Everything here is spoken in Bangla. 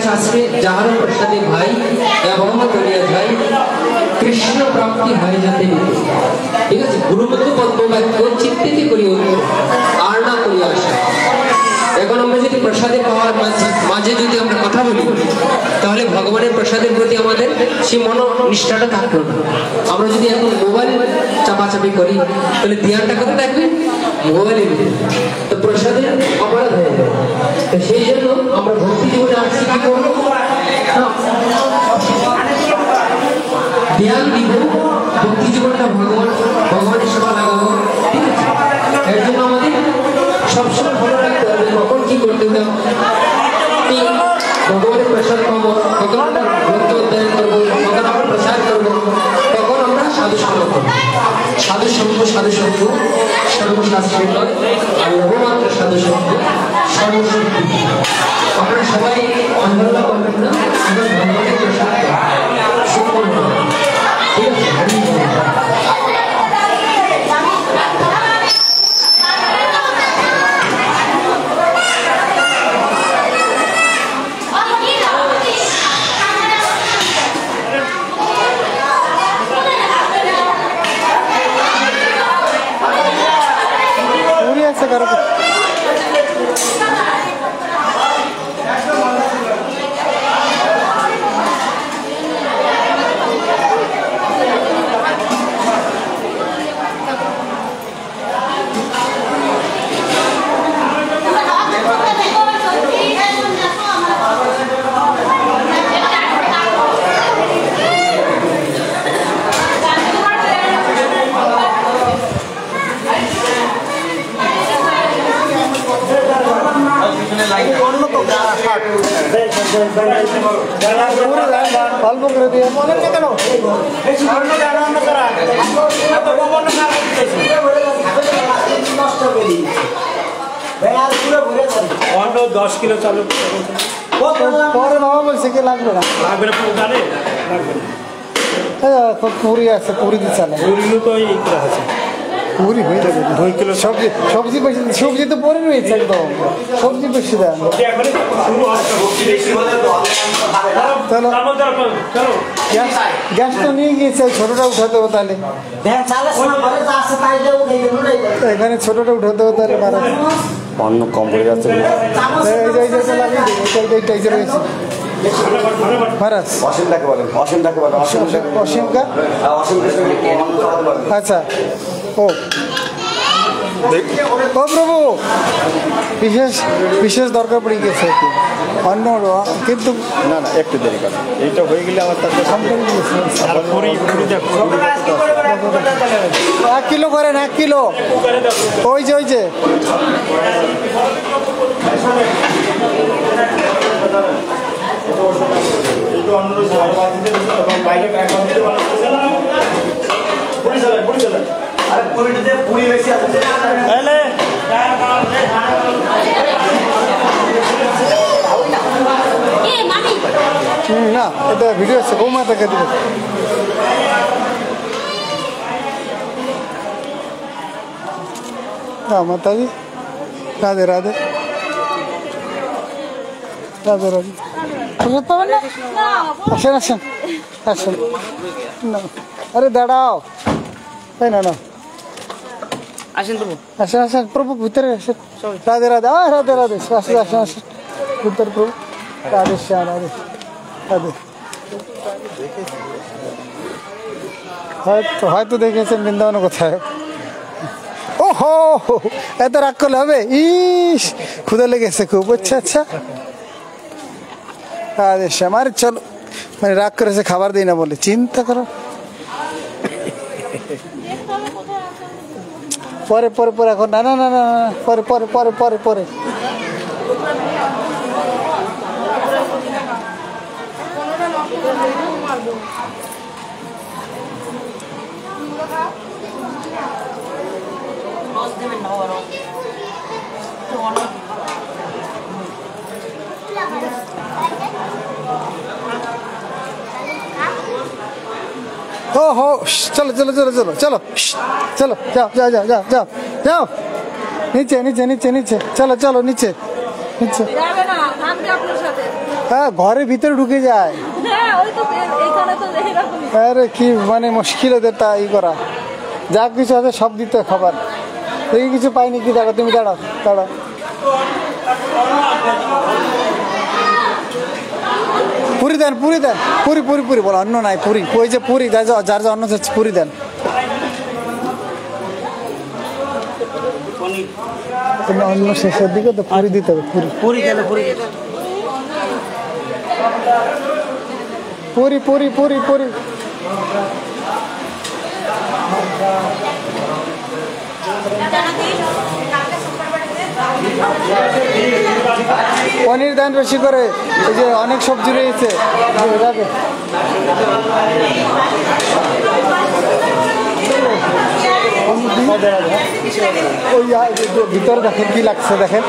শাস্ত্রে যাহার প্রসাদে ভাই এবং করিয়া যাই কৃষ্ণ প্রাপ্তি হয় যাতে ঠিক আছে গুরুমুখ পদ্মবাক্য চিত্তিতে করি আর না করিয়া আসা। এখন আমরা যদি প্রসাদে পাওয়ার মাঝে যদি আমরা কথা বলি তাহলে ভগবানের প্রসাদের প্রতি আমাদের সেই মনোনিষ্ঠাটা থাকলো না। আমরা যদি এখন মোবাইল চাপাচাপি করি তাহলে ধ্যানটা কোথায় থাকবে? মোবাইলে। তো প্রসাদের অপরাধ হয়ে যায়। তো সেই জন্য আমরা ভক্তি জীবনে আসছি কি করবো? ধ্যান দিব, ভক্তি জীবনটা ভগবানের সেবা লাগাবো, ঠিক আছে? এর জন্য আমাদের সবসময় ভালো রাখতে হবে কখন কি করতে হবে। ভগবানের প্রসাদ পাবো, কখন আমরা গ্রন্থ অধ্যয়ন করবো, কখন আমরা প্রসাদ করবো, তখন আমরা সাধু সঙ্গ করবো। সাধু সঙ্গ সর্বশাস্ত্রের নয়, আর লঘুমাত্র সাধু সঙ্গ সর্বশক্তি। আপনারা সবাই আন্দোলন করবেন না, আমরা ভগবানের প্রসাদ করবো, ঠিক আছে? অল্প করে দিয়ে কেন অন্য 10 কিলো চালু পরে বাবা বলছে কি লাগবে না, লাগবে না জানে লাগবে না। পুরি আছে, পুরি দিয়ে চালে পুরিও তো এই আছে, পুরি হয়ে যাবে 2 কিলো। সবজি বেশি, সবজি তো পরে রয়েছে একদম, সবজি বেশি দেন। গ্যাস তো নিয়ে গিয়েছে, ছোটটা উঠাতে হবে তাহলে, এখানে ছোটটা উঠাতে হবে তাহলে। অন্য কম পড়ে যাচ্ছে। আচ্ছা, ও প্রভু বিশেষ দরকার পড়ে গেছে অন্য, কিন্তু না না একটু দেরি করে এইটা হয়ে গেলে আমার তার 1 কিলো করেন, 1 কিলো। ওই যে না, এটা ভিডিও আছে, বৌমা তাকে দিবে। মাতাজি রাধে রাধে রাধে রাধে। প্রসাদ পাবেন না? আসেন আসেন আসেন, না আরে দাঁড়াও, তাই না না আসেন প্রভু, আসেন আসেন প্রভু, ভিতরে আসেন। রাধে রাধে, রাধে রাধে, আসেন আসেন আসেন ভিতরে প্রভু। রাধে শ্যাম, রাধে রাধে। হয়তো দেখেছেন বৃন্দাবন কোথায়। ওহো, এত রাগ করলে হবে? ইস, ক্ষুধা লেগেছে খুব। আচ্ছা আচ্ছা, রাধে শ্যাম। আরে চলো, মানে রাগ করেছে খাবার দিই না বলে, চিন্তা করো। পরে পরে পরে, এখন না না না না, পরে পরে পরে পরে পরে। हो हो, चलो चलो चलो चलो चलो चलो, जाओ जाओ जाओ जाओ जाओ जाओ, नीचे नीचे नीचे नीचे, चलो चलो नीचे नीचे। হ্যাঁ ঘরের ভিতরে ঢুকে যায়। হ্যাঁ ওই তো এইখানে তো এরকমই। আরে কি মানে মুশকিল ওদের তা ই করা, যা কিছু আছে সব দিতে খাবার। এই কিছু পাইনি কি, দাঁড়া তুমি দাঁড়াও দাঁড়াও। পুরি দেন পুরি দেন, পুরি পুরি পুরি বলো, অন্য নাই পুরি, ওই যে পুরি যার যা অন্য চাচ্ছে পুরি দেন। অন্য শেষের দিকে তো পুরি দিতে হবে, পুরি পুরি কেন পুরি পুরি পুরি পুরি পুরি। পনির দেন বেশি করে, এই যে অনেক সবজি রয়েছে। ওই ভিতরে দেখেন কি লাগছে, দেখেন